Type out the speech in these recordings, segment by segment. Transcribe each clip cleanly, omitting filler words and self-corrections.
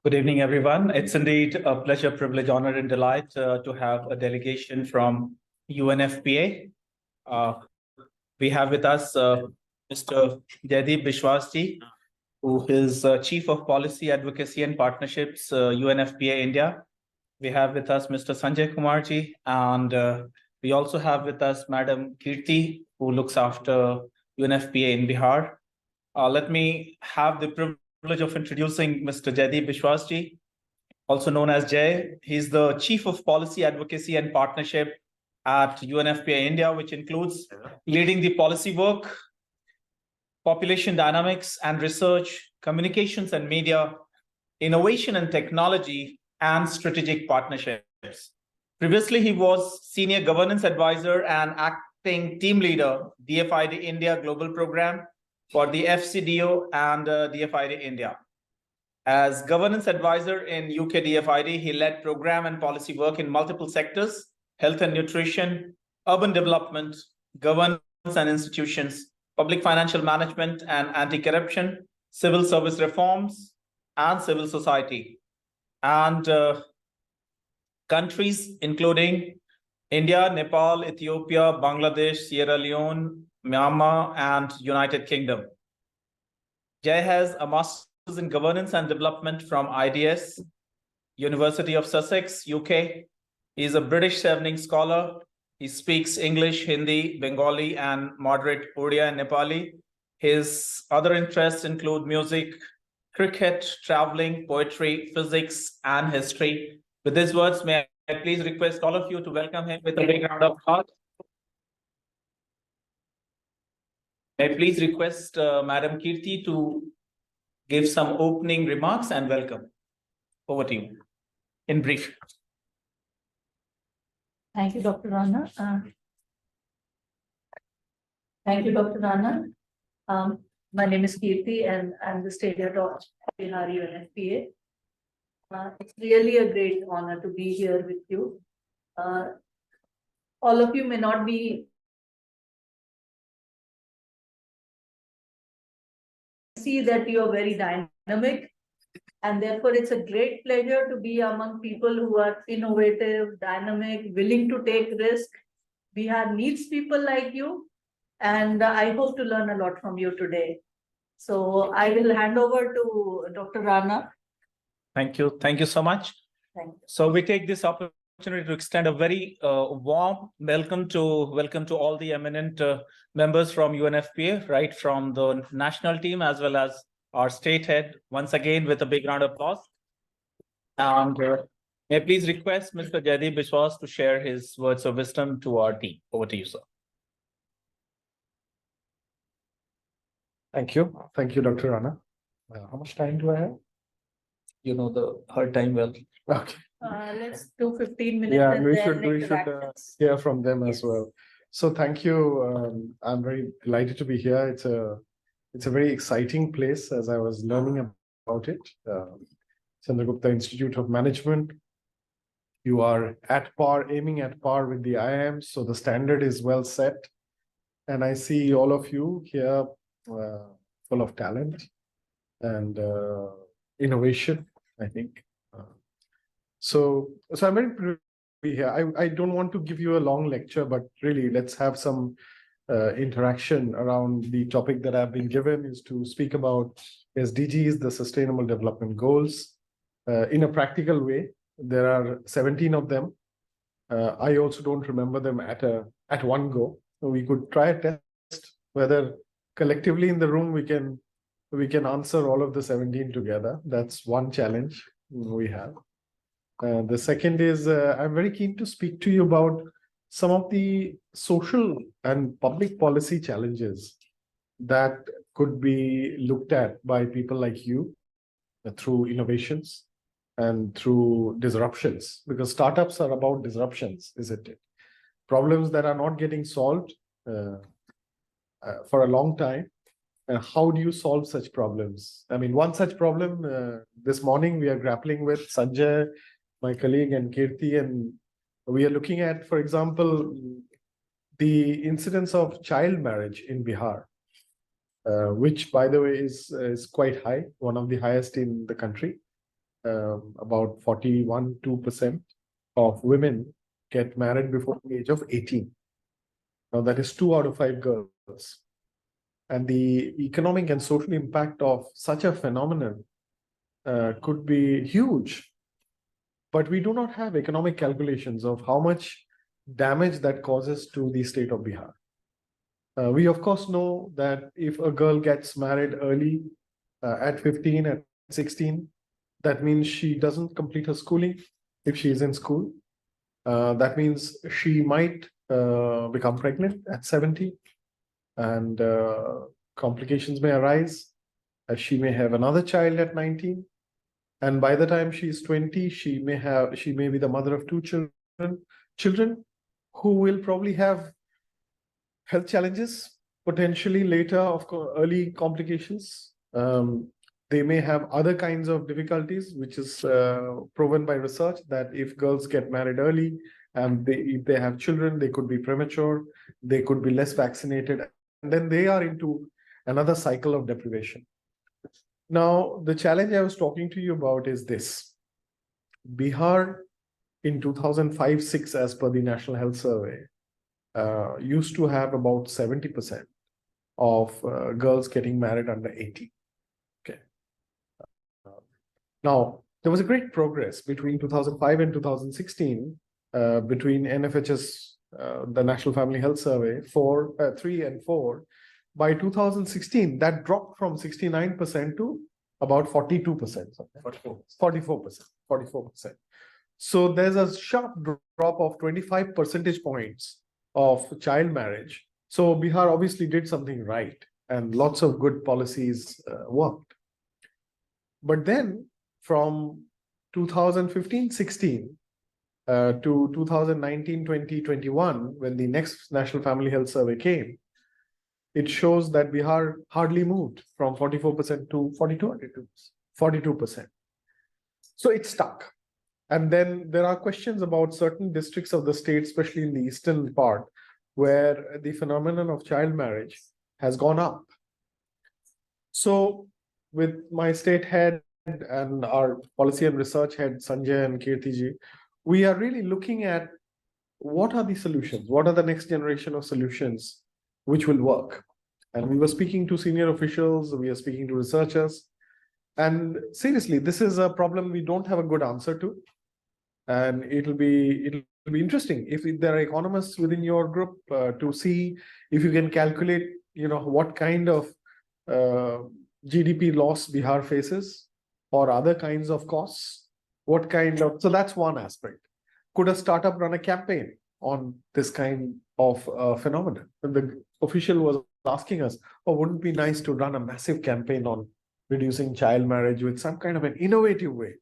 Good evening, everyone. It's indeed a pleasure, privilege, honor, and delight to have a delegation from UNFPA. We have with us Mr. Jaydeep Biswas ji, who is Chief of Policy, Advocacy, and Partnerships, UNFPA India. We have with us Mr. Sanjay Kumar ji, and we also have with us Madam Kirti, who looks after UNFPA in Bihar. Let me have the privilege of introducing Mr. Jaydeep Biswas ji, also known as Jay. He's the Chief of Policy, Advocacy, and Partnership at UNFPA India, which includes leading the policy work, population dynamics and research, communications and media, innovation and technology, and strategic partnerships. Previously, he was Senior Governance Advisor and Acting Team Leader, DFID India Global Program for the FCDO and DFID India. As Governance Advisor in UK DFID, he led program and policy work in multiple sectors: health and nutrition, urban development, governance and institutions, public financial management and anti-corruption, civil service reforms, and civil society. And countries including India, Nepal, Ethiopia, Bangladesh, Sierra Leone, Myanmar, and United Kingdom. Jay has a master's in governance and development from IDS, University of Sussex, UK. He is a British Chevening scholar. He speaks English, Hindi, Bengali, and moderate Odia and Nepali. His other interests include music, cricket, traveling, poetry, physics, and history. With these words, may I please request all of you to welcome him with a big round of applause. May I please request Madam Kirti to give some opening remarks and welcome. Over to you, in brief. Thank you, Dr. Rana. Thank you, Dr. Rana. My name is Kirti and I'm the State Head of Bihar UNFPA. It's really a great honor to be here with you. All of you may not be see that you are very dynamic, and therefore it's a great pleasure to be among people who are innovative, dynamic, willing to take risk. Bihar needs people like you, and I hope to learn a lot from you today. So I will hand over to Dr. Rana. Thank you. Thank you so much. Thank you. So we take this opportunity to extend a very warm welcome to all the eminent members from UNFPA, right from the national team as well as our state head. Once again, with a big round of applause. And may I please request Mr. Jaydeep Biswas to share his words of wisdom to our team. Over to you, sir. Thank you. Thank you, Dr. Rana. How much time do I have? You know the hard time well. Okay. Let's do 15 minutes. Yeah, and we then should hear from them as well. So thank you. I'm very delighted to be here. It's a very exciting place as I was learning about it. Chandragupta Institute of Management. You are at par, aiming at par with the IIMs, so the standard is well set. And I see all of you here full of talent and innovation, I think. So I'm very privileged to be here. I don't want to give you a long lecture, but really let's have some interaction around the topic that I've been given, is to speak about SDGs, the Sustainable Development Goals, in a practical way. There are 17 of them. I also don't remember them at one go. So we could try a test whether collectively in the room we can answer all of the 17 together. That's one challenge we have. The second is I'm very keen to speak to you about some of the social and public policy challenges that could be looked at by people like you through innovations and through disruptions, because startups are about disruptions, isn't it? Problems that are not getting solved for a long time. And how do you solve such problems? I mean, one such problem this morning we are grappling with, Sanjay, my colleague, and Kirti, and we are looking at, for example, the incidence of child marriage in Bihar, which, by the way, is quite high, one of the highest in the country. about 41.2% of women get married before the age of 18. Now that is 2 out of 5 girls. And the economic and social impact of such a phenomenon could be huge. But we do not have economic calculations of how much damage that causes to the state of Bihar. We of course know that if a girl gets married early at 15, at 16, that means she doesn't complete her schooling if she is in school. That means she might become pregnant at 70, and complications may arise. She may have another child at 19, and by the time she is 20, she may be the mother of 2 children who will probably have health challenges, potentially later of early complications. They may have other kinds of difficulties, which is proven by research that if girls get married early and if they have children, they could be premature, they could be less vaccinated, and then they are into another cycle of deprivation. Now, the challenge I was talking to you about is this. Bihar in 2005-06, as per the National Health Survey, used to have about 70% of girls getting married under 18. Okay. Now, there was a great progress between 2005 and 2016 between NFHS, the National Family Health Survey, 3 and 4. By 2016, that dropped from 69% to about 42%, 44%. So there's a sharp drop of 25 percentage points of child marriage. So Bihar obviously did something right, and lots of good policies worked. But then from 2015-16 to 2019-20, 21, when the next National Family Health Survey came, it shows that Bihar hardly moved from 44% to 42%. So it's stuck. And then there are questions about certain districts of the state, especially in the eastern part, where the phenomenon of child marriage has gone up. So with my state head and our policy and research head, Sanjay and Kirtiji, we are really looking at what are the solutions? What are the next generation of solutions which will work? And we were speaking to senior officials, we are speaking to researchers. And seriously, this is a problem we don't have a good answer to. And it'll be interesting if there are economists within your group to see if you can calculate, what kind of GDP loss Bihar faces, or other kinds of costs. So that's one aspect. Could a startup run a campaign on this kind of phenomenon? And the official was asking us, wouldn't it be nice to run a massive campaign on reducing child marriage with some kind of an innovative way?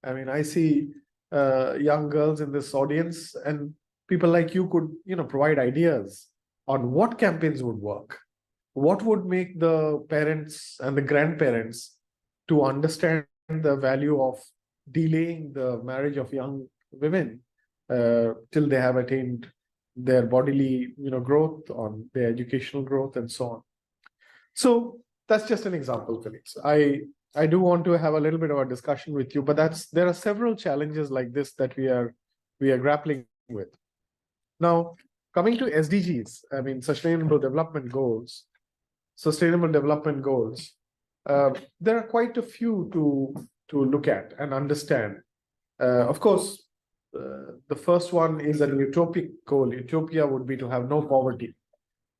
I mean, I see young girls in this audience, and people like you could, provide ideas on what campaigns would work. What would make the parents and the grandparents to understand the value of delaying the marriage of young women till they have attained their bodily, growth, on their educational growth, and so on. So that's just an example, colleagues. I do want to have a little bit of a discussion with you, but there are several challenges like this that we are grappling with. Now, coming to SDGs, I mean, Sustainable Development Goals, there are quite a few to look at and understand. Of course, the first one is an utopic goal. Utopia would be to have no poverty.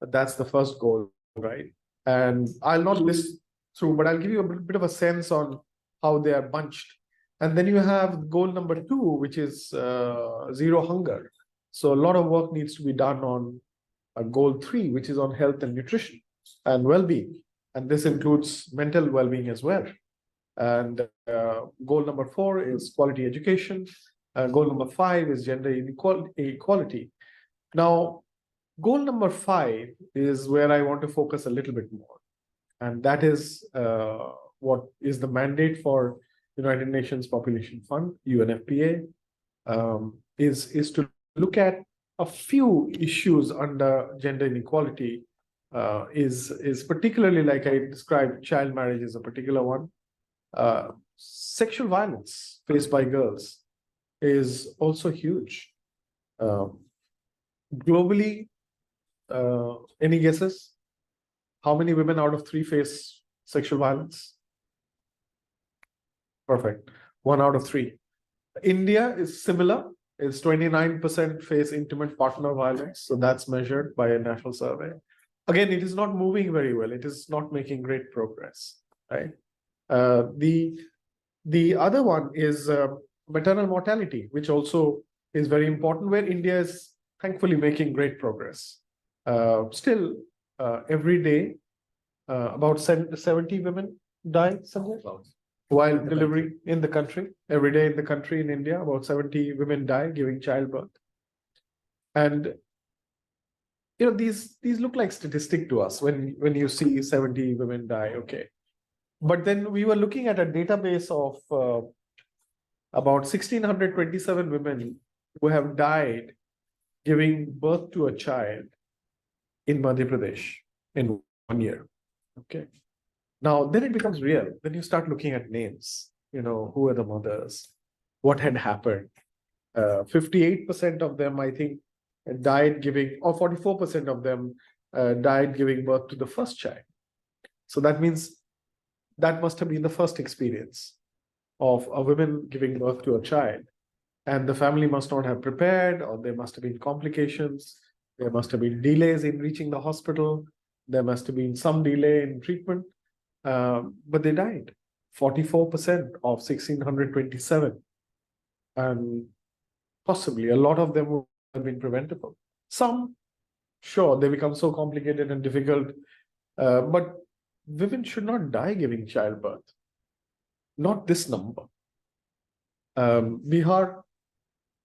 That's the first goal, right? And I'll not list through, but I'll give you a bit of a sense on how they are bunched. And then you have goal number 2, which is zero hunger. So a lot of work needs to be done on goal 3, which is on health and nutrition and well-being. And this includes mental well-being as well. And goal number 4 is quality education. Goal number 5 is gender equality. Now, goal number 5 is where I want to focus a little bit more. And that is what is the mandate for United Nations Population Fund, UNFPA, is to look at a few issues under gender inequality. Is particularly, like I described, child marriage is a particular one. sexual violence faced by girls is also huge. Globally, any guesses? How many women out of 3 face sexual violence? Perfect. 1 out of 3. India is similar. It's 29% face intimate partner violence. So that's measured by a national survey. Again, it is not moving very well. It is not making great progress, right? The other one is maternal mortality, which also is very important, where India is thankfully making great progress. Still, every day, about 70 women die somewhere while delivering in the country. Every day in the country in India, about 70 women die giving childbirth. And these look like statistic to us when you see 70 women die, okay. But then we were looking at a database of about 1,627 women who have died giving birth to a child in Madhya Pradesh in 1 year. Okay. Now, then it becomes real. Then you start looking at names, who are the mothers, what had happened. 58% of them, I think, died giving, or 44% of them died giving birth to the first child. So that means that must have been the first experience of a woman giving birth to a child. And the family must not have prepared, or there must have been complications. There must have been delays in reaching the hospital. There must have been some delay in treatment. But they died. 44% of 1,627. And possibly a lot of them would have been preventable. Some, sure, they become so complicated and difficult. But women should not die giving childbirth. Not this number. Bihar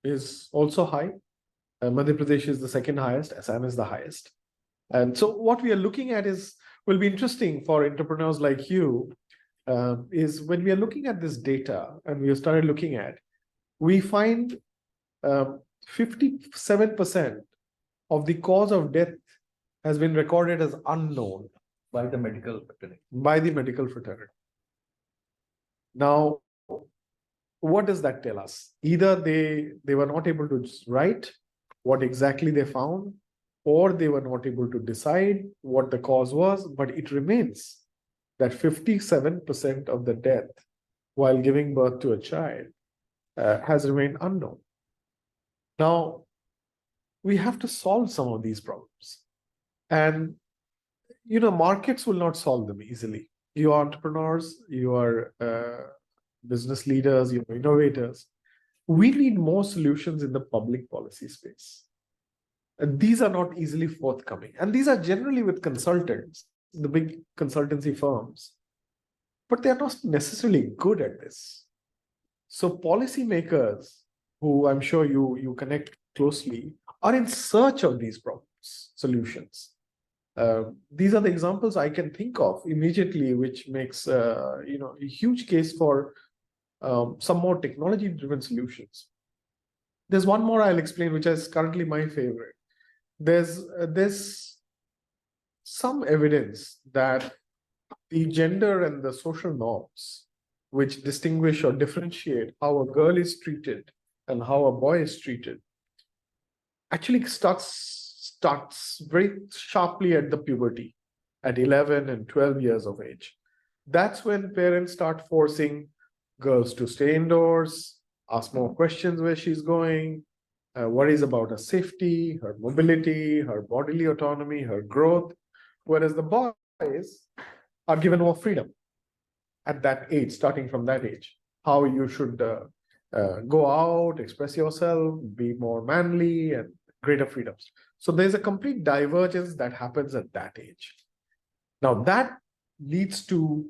is also high. Madhya Pradesh is the second highest. Assam is the highest. And so what we are looking at will be interesting for entrepreneurs like you, is when we are looking at this data and we have started looking at, we find 57% of the cause of death has been recorded as unknown by the medical fraternity. Now, what does that tell us? Either they were not able to write what exactly they found, or they were not able to decide what the cause was, but it remains that 57% of the death while giving birth to a child has remained unknown. Now, we have to solve some of these problems. And, markets will not solve them easily. You are entrepreneurs, you are business leaders, innovators. We need more solutions in the public policy space. And these are not easily forthcoming. And these are generally with consultants, the big consultancy firms. But they're not necessarily good at this. So policymakers, who I'm sure you connect closely, are in search of these problems, solutions. These are the examples I can think of immediately, which makes a huge case for some more technology-driven solutions. There's one more I'll explain, which is currently my favorite. There's some evidence that the gender and the social norms which distinguish or differentiate how a girl is treated and how a boy is treated actually starts very sharply at the puberty, at 11 and 12 years of age. That's when parents start forcing girls to stay indoors, ask more questions where she's going, worries about her safety, her mobility, her bodily autonomy, her growth, whereas the boys are given more freedom at that age, starting from that age, how you should go out, express yourself, be more manly, and greater freedoms. So there's a complete divergence that happens at that age. Now that leads to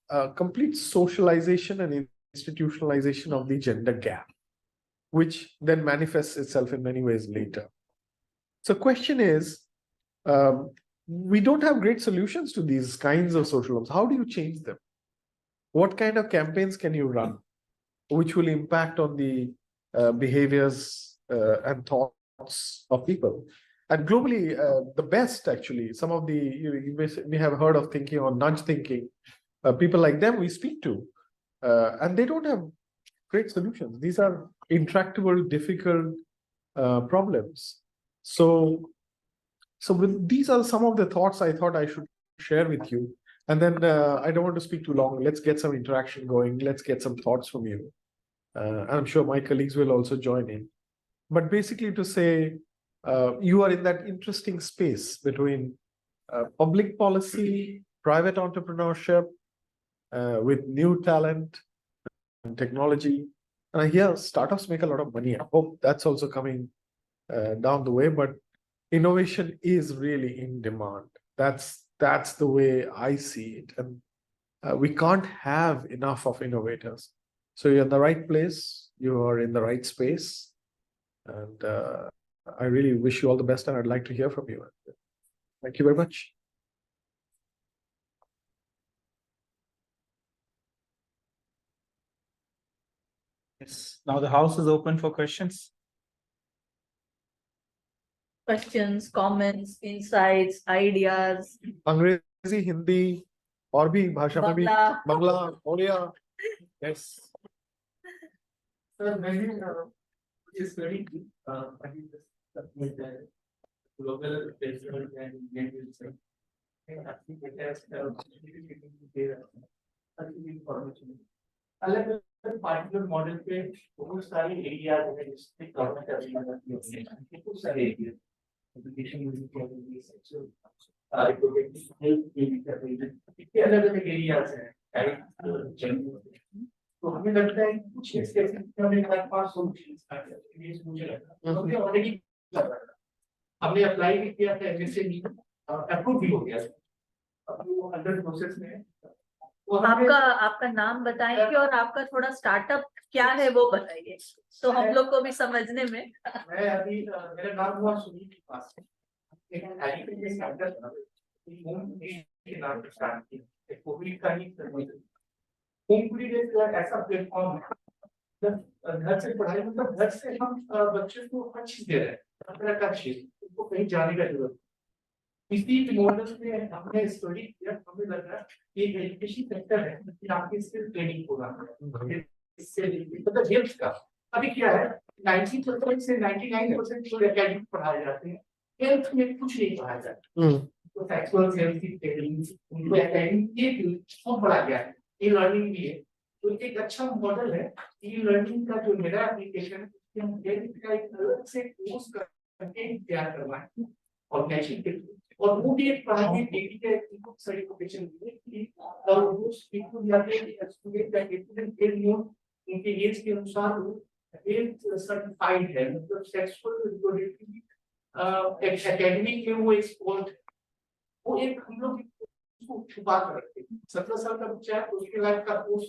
a complete socialization and institutionalization of the gender gap, which then manifests itself in many ways later. So question is, we don't have great solutions to these kinds of social norms. How do you change them? What kind of campaigns can you run, which will impact on the behaviors and thoughts of people? And globally, the best actually, some of the, you may have heard of thinking or nudge thinking, people like them we speak to. and they don't have great solutions. These are intractable, difficult problems. So these are some of the thoughts I thought I should share with you. And then I don't want to speak too long. Let's get some interaction going. Let's get some thoughts from you. I'm sure my colleagues will also join in. But basically to say, you are in that interesting space between public policy, private entrepreneurship, with new talent and technology. And I hear startups make a lot of money. I hope that's also coming down the way, but innovation is really in demand. That's the way I see it. And we can't have enough of innovators. So you're in the right place, you are in the right space. And I really wish you all the best, and I'd like to hear from you. Thank you very much. Yes, now the house is open for questions. Questions, comments, insights, ideas. अंग्रेजी, हिंदी और भी भाषा में भी, Bangla. Bangla, Odia. Yes. Sir, maybe is very with the global festival and Indian music. I think it has information. अलग particular model पे बहुत सारे एरियाज हैं जिसपे गवर्नमेंट अभी बहुत सारे area education university section reproductive health के लिए अलग-अलग एरियाज हैं तो हमें लगता है कुछ इसके हमें हमारे पास सॉल्यूशंस आ जाते हैं मुझे लगता है तो हमने ऑलरेडी कर रहा था हमने अप्लाई भी किया था एमएसए भी अप्रूव भी हो गया अब वो अंडर प्रोसेस में है आपका नाम बताएंगे और आपका थोड़ा स्टार्टअप क्या है वो बताइए तो हम लोग को भी समझने में। मैं अभी मेरा नाम हुआ सुनील के पास एक एजुकेशन सेंटर के नाम से स्टार्ट किया कोविड का ही होमकुली ऐसा प्लेटफॉर्म है घर से पढ़ाई मतलब घर से हम बच्चों को हर चीज दे रहे हैं हर तरह का चीज उनको कहीं जाने का जरूरत इसी मॉडल में हमने स्टडी किया हमें लग रहा है कि एजुकेशन सेक्टर है कि आपकी स्किल ट्रेनिंग प्रोग्राम इससे मतलब हेल्थ का अभी क्या है 90% से 99% जो एकेडमिक पढ़ाए जाते हैं हेल्थ में कुछ नहीं पढ़ाया जाता तो सेक्सुअल हेल्थ की ट्रेनिंग उनको एकेडमिक ये सब पढ़ाया गया है ई लर्निंग भी है तो एक अच्छा मॉडल है ई लर्निंग का जो मेरा एप्लीकेशन है हम हेल्थ का एक अलग से कोर्स करके तैयार करवाएं और मैचिंग और वो भी एक पढ़ाई डिग्री का एक सर्टिफिकेशन है कि वो पीपल या स्टूडेंट का स्टूडेंट उनके एज के अनुसार वो हेल्थ सर्टिफाइड है मतलब सेक्सुअल रिप्रोडक्टिव एकेडमिक में वो एक्सपोर्ट वो एक हम लोग उसको छुपा कर रखते हैं 17 साल का बच्चा है तो उसके लाइफ का कोर्स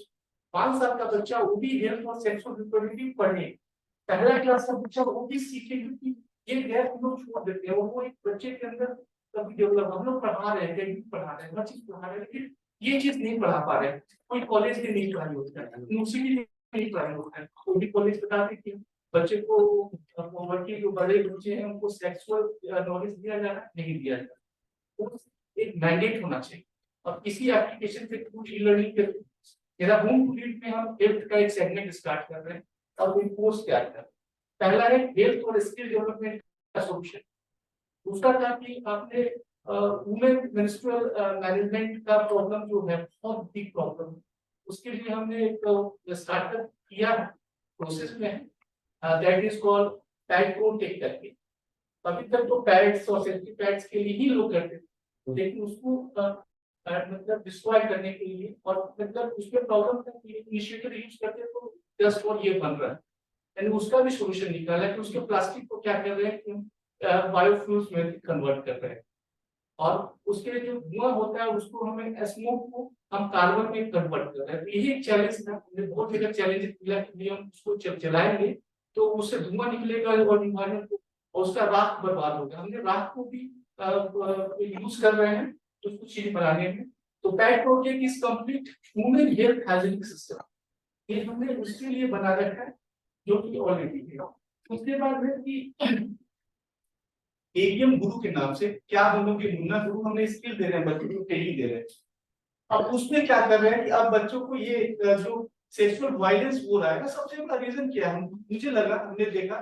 5 साल का बच्चा वो भी हेल्थ और सेक्सुअल रिप्रोडक्टिव पढ़े पहला क्लास का बच्चा वो भी सीखे क्योंकि ये गैप हम लोग छोड़ देते हैं वो एक बच्चे के अंदर कभी डेवलप हम लोग पढ़ा रहे हैं पढ़ा रहे हैं हर चीज पढ़ा रहे हैं लेकिन ये चीज नहीं पढ़ा पा रहे हैं कोई कॉलेज में नहीं पढ़ाई होता है यूनिवर्सिटी में नहीं पढ़ाई होता है कोई भी कॉलेज बताते कि बच्चे को पॉवर्टी जो बड़े बच्चे हैं उनको सेक्सुअल नॉलेज दिया जा रहा नहीं दिया जा रहा तो एक मैंडेट होना चाहिए और किसी एप्लीकेशन के थ्रू ई लर्निंग के मेरा होम फील्ड में हम हेल्थ का एक सेगमेंट स्टार्ट कर रहे हैं और कोई कोर्स तैयार कर रहे हैं पहला है हेल्थ और स्किल डेवलपमेंट का सॉल्यूशन दूसरा था कि आपने वुमेन मेंस्ट्रुअल मैनेजमेंट का प्रॉब्लम जो है बहुत बिग प्रॉब्लम उसके लिए हमने एक स्टार्टअप किया प्रोसेस में दैट इज कॉल्ड पैड को टेक करके अभी तक तो पैड्स और सेफ्टी पैड्स के लिए ही लोग करते थे लेकिन उसको मतलब डिस्ट्रॉय करने के लिए और मतलब उसमें प्रॉब्लम था कि इनिशिएटिव यूज करते तो जस्ट और ये बन रहा है यानी उसका भी सॉल्यूशन निकाला कि उसके प्लास्टिक को क्या कर रहे हैं कि बायोफ्यूल्स में कन्वर्ट कर रहे हैं और उसके लिए जो धुआं होता है उसको हमें स्मोक को हम कार्बन में कन्वर्ट कर रहे हैं यही एक चैलेंज था हमने बहुत जगह चैलेंज किया कि हम उसको जब जलाएंगे तो उससे धुआं निकलेगा और इन्वायरमेंट को और उसका राख बर्बाद होगा हमने राख को भी यूज कर रहे हैं तो कुछ चीज बनाने में तो pad project is complete human health hygienic system ये हमने उसके लिए बना रखा है जो कि ऑलरेडी है उसके बाद है कि एटीएम गुरु के नाम से क्या हम लोग ये मुन्ना गुरु हमें स्किल दे रहे हैं बच्चों को ट्रेनिंग दे रहे हैं अब उसमें क्या कर रहे हैं कि अब बच्चों को ये जो सेक्सुअल वायलेंस हो रहा है ना, सबसे बड़ा रीजन क्या है? मुझे लगा, हमने देखा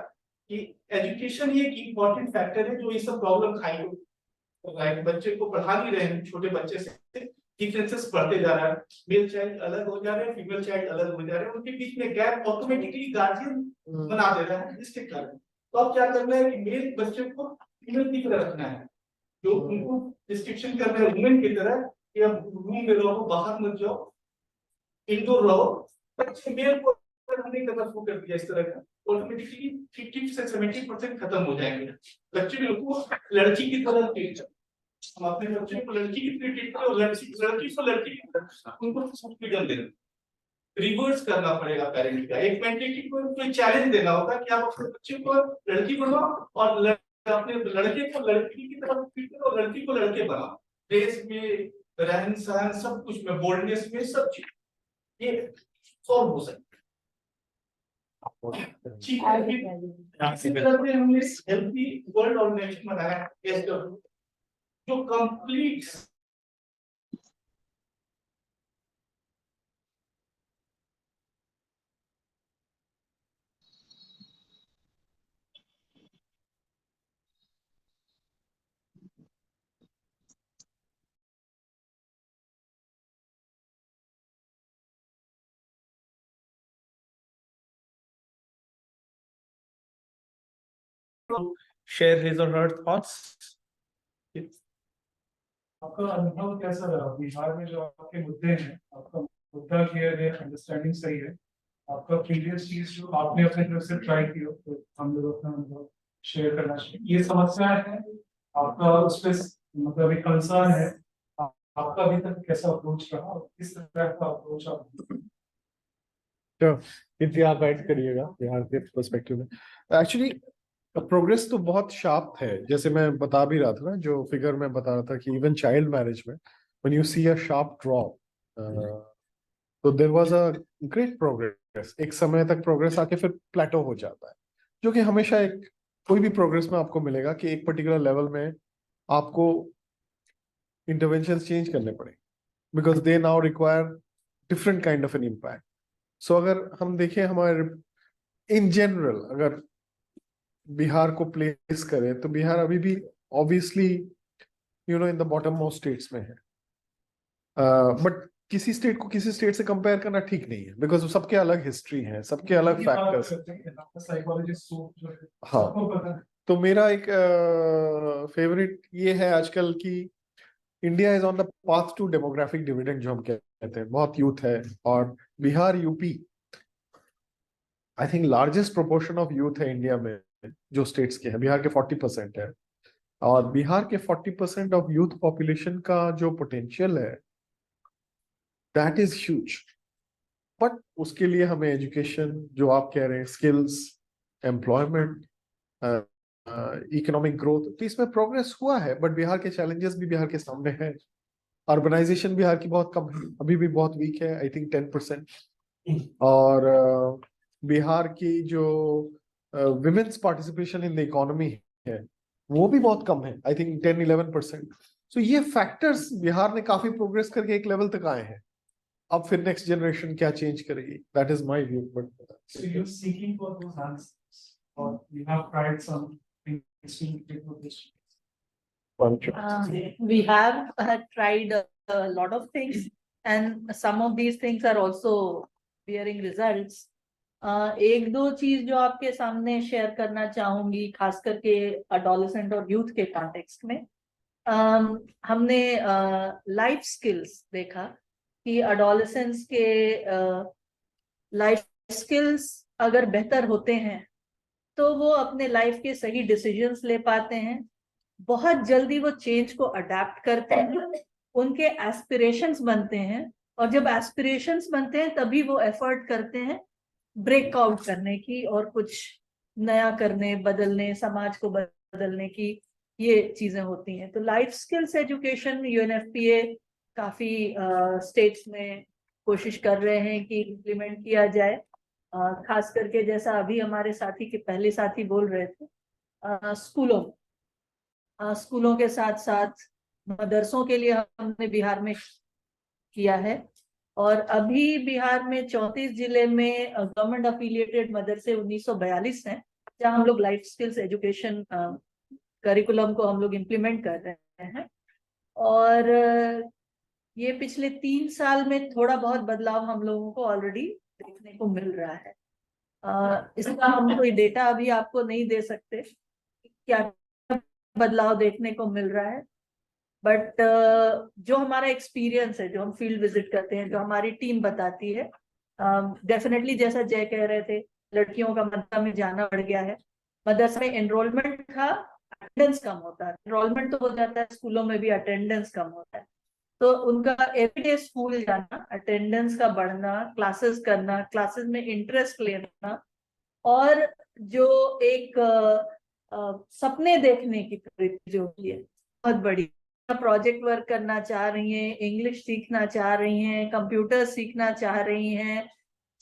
कि एजुकेशन ही एक इम्पोर्टेंट फैक्टर है जो ये सब प्रॉब्लम खाई हो। राइट, बच्चे को पढ़ा नहीं रहे हैं, छोटे बच्चे से डिफरेंसेस बढ़ते जा रहा है, मेल चाइल्ड अलग हो जा रहे हैं, फीमेल चाइल्ड अलग हो जा रहे हैं, उनके बीच में गैप ऑटोमेटिकली गार्जियन बना दे रहा है जिसके कारण। तो अब क्या करना है कि मेल बच्चे को फीमेल की तरह रखना है, जो उनको रिस्ट्रिक्शन कर रहे हैं वुमेन की तरह कि अब रूम में रहो, बाहर मत जाओ, इंडोर रहो। बच्चे मेल को नहीं करना शुरू कर दिया इस तरह का, ऑटोमेटिकली 50 से 70% खत्म हो जाएंगे। बच्चे को लड़की की तरह ट्रीट, हम अपने बच्चे को लड़की की तरह ट्रीट करें और लड़की को लड़की की तरह उनको फ्रीडम दे दें। रिवर्स करना पड़ेगा पेरेंट का, एक मेंटेलिटी को कोई चैलेंज देना होगा कि आप अपने बच्चे को लड़की बनाओ और अपने लड़के को लड़की की तरफ ट्रीट करो और लड़की को लड़के बनाओ, ड्रेस में, रहन सहन, सब कुछ में, बोल्डनेस में, सब चीज ये सॉल्व हो सकता है। ठीक है, इसी तरह से हमने हेल्थी वर्ल्ड ऑर्गेनाइजेशन बनाया है जो complete share his or her thoughts. आपका अनुभव कैसा रहा बिहार में? जो आपके मुद्दे हैं, आपका मुद्दा क्लियर है, अंडरस्टैंडिंग सही है, आपका प्रीवियस चीज जो आपने अपने तरफ से ट्राई की हो, तो हम लोग अपना अनुभव शेयर करना चाहिए। ये समस्याएं हैं आपका, उस पर मतलब एक कंसर्न है, आपका अभी तक कैसा अप्रोच रहा और किस तरह का अप्रोच आप? तो आप ऐड करिएगा बिहार के पर्सपेक्टिव में। एक्चुअली प्रोग्रेस तो बहुत शार्प है, जैसे मैं बता भी रहा था ना, जो फिगर मैं बता रहा था कि इवन चाइल्ड मैरिज में when you see a sharp drop, तो there was a great progress. एक समय तक प्रोग्रेस आके फिर प्लेटो हो जाता है, जो कि हमेशा एक कोई भी प्रोग्रेस में आपको मिलेगा कि एक पर्टिकुलर लेवल में आपको इंटरवेंशन चेंज करने पड़े, because they now require different kind of an impact. So अगर हम देखें हमारे इन जनरल, अगर बिहार को प्लेस करें तो बिहार अभी भी obviously in the bottom most states में है, बट किसी स्टेट को किसी स्टेट से कंपेयर करना ठीक नहीं है, बिकॉज सबके अलग हिस्ट्री है, सबके अलग फैक्टर्स। हाँ, तो मेरा एक फेवरेट ये है आजकल कि India is on the path to demographic dividend, जो हम कहते हैं, बहुत यूथ है, और Bihar UP I think largest proportion of youth है इंडिया में जो स्टेट्स के हैं। बिहार के 40% है, और बिहार के 40% ऑफ यूथ पॉपुलेशन का जो पोटेंशियल है दैट इज ह्यूज। बट उसके लिए हमें एजुकेशन, जो आप कह रहे हैं, स्किल्स, एम्प्लॉयमेंट, इकोनॉमिक ग्रोथ, तो इसमें प्रोग्रेस हुआ है, बट बिहार के चैलेंजेस भी बिहार के सामने हैं। अर्बनाइजेशन बिहार की बहुत कम है, अभी भी बहुत वीक है, आई थिंक 10%। और बिहार की जो women's participation in the economy है वो भी बहुत कम है, आई थिंक 10-11%। सो ये फैक्टर्स, बिहार ने काफी प्रोग्रेस करके एक लेवल तक आए हैं। अब फिर नेक्स्ट जनरेशन क्या चेंज करेगी, that is my view. But So you're seeking for those answers, or you have tried some things to take this? We have tried a lot of things, and some of these things are also bearing results. एक दो चीज जो आपके सामने share करना चाहूंगी, खास करके अडोलेसेंट और यूथ के कॉन्टेक्स्ट में। हमने लाइफ स्किल्स देखा कि अडोलेसेंस के लाइफ स्किल्स अगर बेहतर होते हैं तो वो अपने लाइफ के सही डिसीजंस ले पाते हैं, बहुत जल्दी वो चेंज को अडेप्ट करते हैं, उनके एस्पिरेशंस बनते हैं, और जब एस्पिरेशंस बनते हैं तभी वो एफर्ट करते हैं ब्रेकआउट करने की और कुछ नया करने, बदलने, समाज को बदलने की, ये चीजें होती हैं। तो लाइफ स्किल्स एजुकेशन यूएनएफपीए काफी स्टेट्स में कोशिश कर रहे हैं कि इम्प्लीमेंट किया जाए। खास करके जैसा अभी हमारे साथी के पहले साथी बोल रहे थे, स्कूलों के साथ साथ मदरसों के लिए हमने बिहार में किया है। और अभी बिहार में 34 जिले में गवर्नमेंट अफिलिएटेड मदरसे 1942 हैं, जहाँ हम लोग लाइफ स्किल्स एजुकेशन करिकुलम को हम लोग इम्प्लीमेंट कर रहे हैं। और ये पिछले 3 साल में थोड़ा बहुत बदलाव हम लोगों को ऑलरेडी देखने को मिल रहा है। इसका हम कोई डेटा अभी आपको नहीं दे सकते क्या बदलाव देखने को मिल रहा है, बट जो हमारा एक्सपीरियंस है, जो हम फील्ड विजिट करते हैं, जो हमारी टीम बताती है, डेफिनेटली जैसा जय कह रहे थे, लड़कियों का मदरसा में जाना बढ़ गया है। मदरसा में एनरोलमेंट था, अटेंडेंस कम होता है। एनरोलमेंट तो हो जाता है, स्कूलों में भी अटेंडेंस कम होता है। तो उनका एवरीडे स्कूल जाना, अटेंडेंस का बढ़ना, क्लासेस करना, क्लासेस में इंटरेस्ट लेना, और जो एक सपने देखने की प्रवृत्ति जो है बहुत बड़ी, प्रोजेक्ट वर्क करना चाह रही हैं, इंग्लिश सीखना चाह रही हैं, कंप्यूटर सीखना चाह रही हैं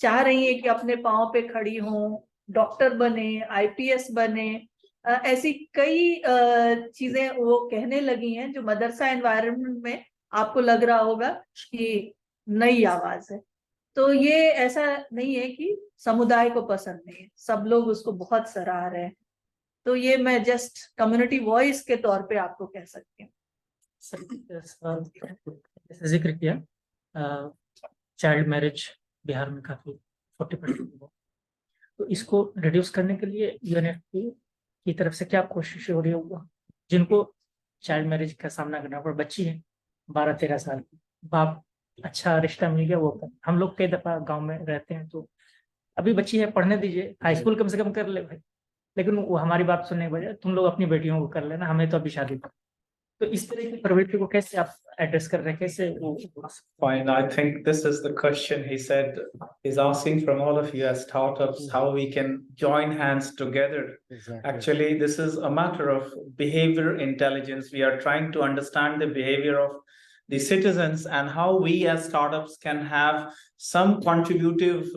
कि अपने पाँव पे खड़ी हों, डॉक्टर बने, आईपीएस बने, ऐसी कई चीजें वो कहने लगी हैं जो मदरसा एनवायरनमेंट में आपको लग रहा होगा कि नई आवाज है। तो ये ऐसा नहीं है कि समुदाय को पसंद नहीं है, सब लोग उसको बहुत सराह रहे हैं। तो ये मैं जस्ट कम्युनिटी वॉइस के तौर पे आपको कह सकती हूँ। जैसे जिक्र किया, चाइल्ड मैरिज बिहार में काफी 40% हुआ, तो इसको रिड्यूस करने के लिए यूएनएफपीए की तरफ से क्या कोशिश हो रही होगा? जिनको चाइल्ड मैरिज का सामना करना पड़ा, बच्ची है 12-13 साल की, बाप अच्छा रिश्ता मिल गया, वो कर। हम लोग कई दफा गांव में रहते हैं, तो अभी बच्ची है, पढ़ने दीजिए, हाई स्कूल कम से कम कर ले भाई, लेकिन वो हमारी बात सुनने के बजाय तुम लोग अपनी बेटियों को कर लेना, हमें तो अभी शादी कर। तो इस तरह की प्रवृत्ति को कैसे आप एड्रेस कर रहे हैं, कैसे वो? Fine, I think this is the question he said is asking from all of you as startups, how we can join hands together. Exactly. Actually, this is a matter of behavior intelligence. We are trying to understand the behavior of the citizens and how we as startups can have some contributive,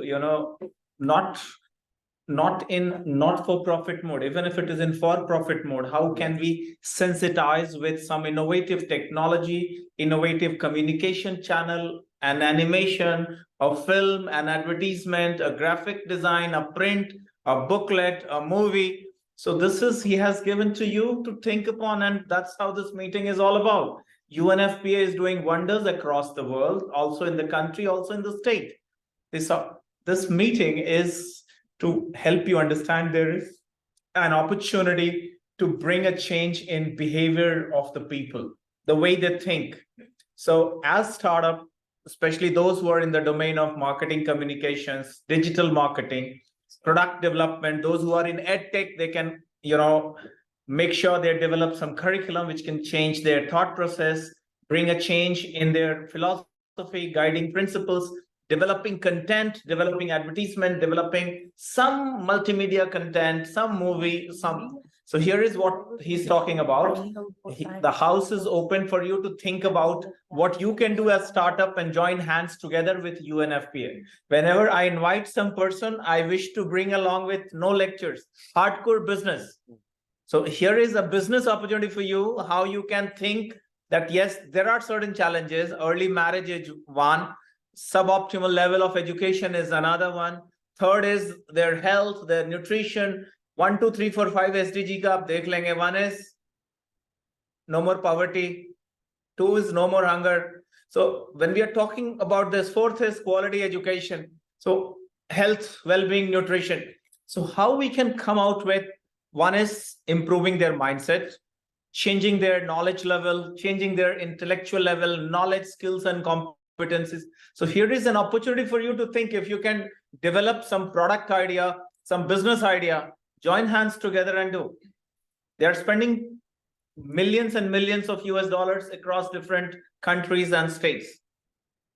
not in not-for-profit mode, even if it is in for-profit mode, how can we sensitize with some innovative technology, innovative communication channel, an animation, a film, an advertisement, a graphic design, a print, a booklet, a movie. So this is, he has given to you to think upon, and that's how this meeting is all about. UNFPA is doing wonders across the world, also in the country, also in the state. This meeting is to help you understand there is an opportunity to bring a change in behavior of the people, the way they think. So as startup, especially those who are in the domain of marketing communications, digital marketing, product development, those who are in ed tech, they can, make sure they develop some curriculum which can change their thought process, bring a change in their philosophy, guiding principles, developing content, developing advertisement, developing some multimedia content, some movie, some. So here is what he's talking about. The house is open for you to think about what you can do as startup and join hands together with UNFPA. Whenever I invite some person, I wish to bring along with no lectures, hardcore business. So here is a business opportunity for you, how you can think that, yes, there are certain challenges. Early marriage is one. Suboptimal level of education is another one. Third is their health, their nutrition. 1, 2, 3, 4, 5 SDG ka aap dekh lenge. One is no more poverty. 2 is no more hunger. So when we are talking about this, fourth is quality education. So health, well-being, nutrition. So how we can come out with, one is improving their mindset, changing their knowledge level, changing their intellectual level, knowledge, skills, and competencies. So here is an opportunity for you to think if you can develop some product idea, some business idea, join hands together and do. They are spending millions and millions of US dollars across different countries and states.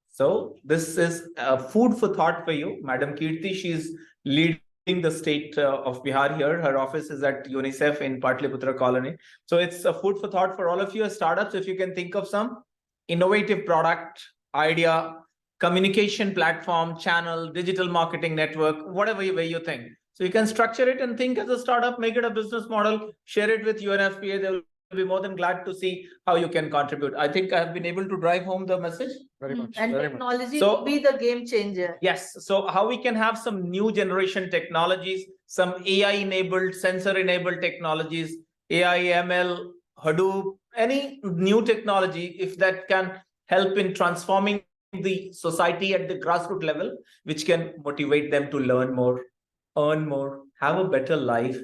So this is food for thought for you. Madam Kirti, she's leading the state of Bihar here. Her office is at UNICEF in Patliputra colony. So it's a food for thought for all of you as startups. If you can think of some innovative product, idea, communication platform, channel, digital marketing network, whatever way you think. So you can structure it and think as a startup, make it a business model, share it with UNFPA. They will be more than glad to see how you can contribute. I think I have been able to drive home the message. Very much. And very much. technology So- will be the game changer. Yes, so how we can have some new generation technologies, some AI enabled, sensor enabled technologies, AI, ML, Hadoop, any new technology, if that can help in transforming the society at the grassroots level, which can motivate them to learn more, earn more, have a better life,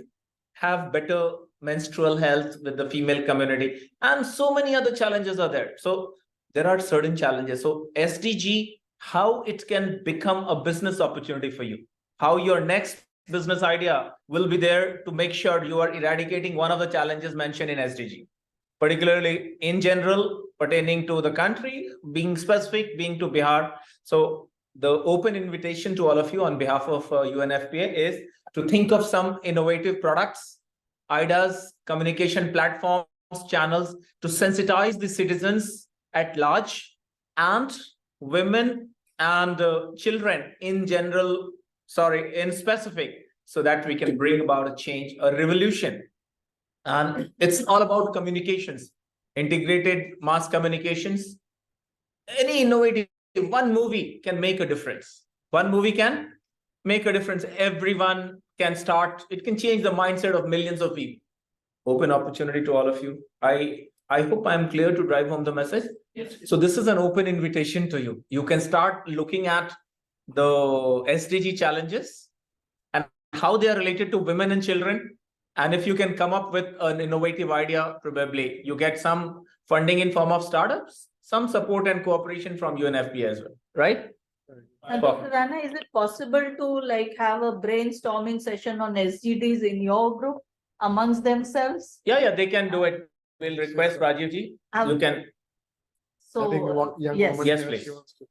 have better menstrual health with the female community, and so many other challenges are there. So there are certain challenges. So SDG, how it can become a business opportunity for you, how your next business idea will be there to make sure you are eradicating one of the challenges mentioned in SDG, particularly in general pertaining to the country, being specific, being to Bihar. So the open invitation to all of you on behalf of UNFPA is to think of some innovative products, ideas, communication platforms, channels to sensitize the citizens at large and women and children in general, in specific, so that we can bring about a change, a revolution. And it's all about communications, integrated mass communications. Any innovative, one movie can make a difference. One movie can make a difference. Everyone can start. It can change the mindset of millions of people. Open opportunity to all of you. I hope I'm clear to drive home the message. Yes. So this is an open invitation to you. You can start looking at the SDG challenges and how they are related to women and children. And if you can come up with an innovative idea, probably you get some funding in form of startups, some support and cooperation from UNFPA as well, right? And Dr. Rana, is it possible to like have a brainstorming session on SDGs in your group amongst themselves? Yeah, they can do it. We'll request Rajiv ji. You can. I think So, one young yes. woman Yes, here, please. she wants to.